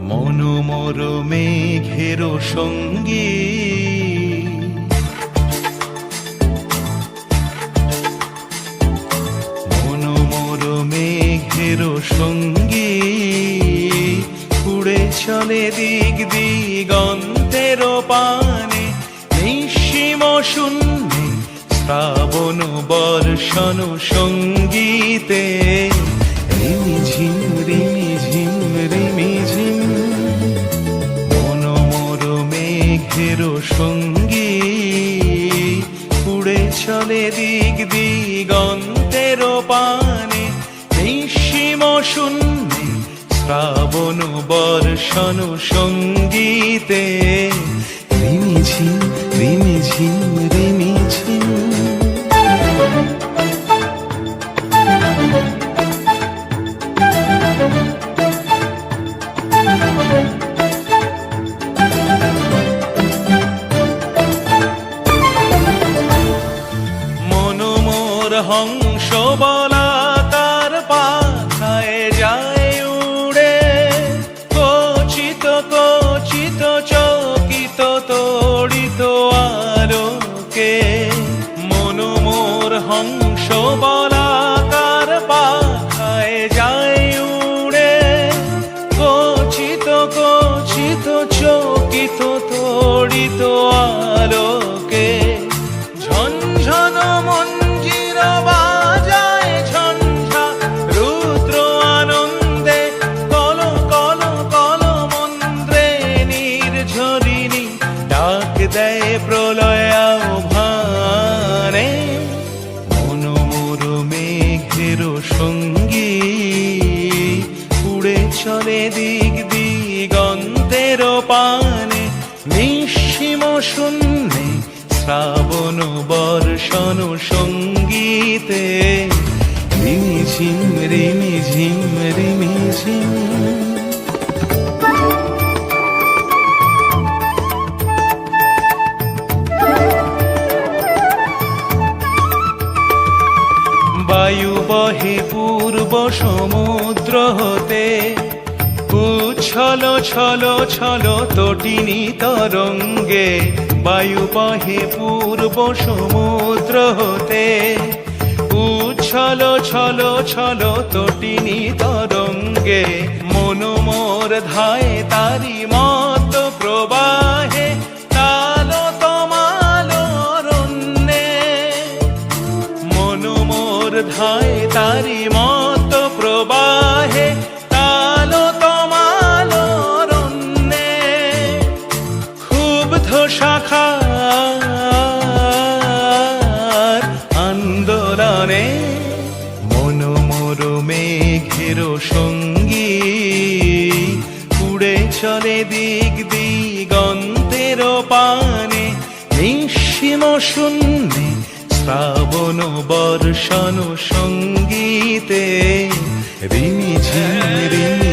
মনোমর মেঘের সঙ্গী মনোমর মেঘের সঙ্গী উড়ে চলে দিক দিগন্তের পানে নিঃসীম শূন্যে শ্রাবণ বর্ষণ সঙ্গীতে রিমিঝিম রিমিঝিম রিমিঝিম মনোমর মেঘের সঙ্গী উড়ে চলে দিক দিগন্তের পানে নিঃসীম শূন্যে শ্রাবণ বর্ষণ সঙ্গীতে রিমিঝিম রিমিঝিম রিমিঝিম মনোমর হংস বলাকার পাখায় যায় উড়ে কচিত কচিত চকিত তড়িত আলোকে মনোমর হংস বলাকার পাখায় যায় উড়ে কচিত কচিত চকিত তড়িত আলোকে ঝনঝন মঞ্জির বাজায় ঝঞ্ঝা রুদ্র আনন্দে কল কল কল মন্ত্রে নির্ঝরিণী ডাক দেয় প্রলয় আহ্বানে মনোমর মেঘের সঙ্গী উড়ে চলে দিক দিগন্তের পানে নিঃসীম শূন্যে শ্রাবণ বর্ষণ সঙ্গীতে রিমিঝিম রিমিঝিম রিমিঝিম বায়ু বহে পূর্ব সমুদ্র হতে উচ্ছল ছল ছল তটিনী তরঙ্গে বায়ু বহে পূর্ব সমুদ্র হতে উচ্ছল ছল ছল তটিনী তরঙ্গে মনোমর ধায় তারি মত প্রবাহে তাল তমাল রণ্যে মনোমর ধায় তারি মত প্রবাহে তাল তমাল রণ্যে ক্ষুব্ধ শাখার আন্দোলনে মনোমর মেঘের সঙ্গী উড়ে চলে দিক দিগন্তের পানে নিঃসীম শূন্যে শ্রাবণ বর্ষণ সঙ্গীতে রিমিঝিম রিমি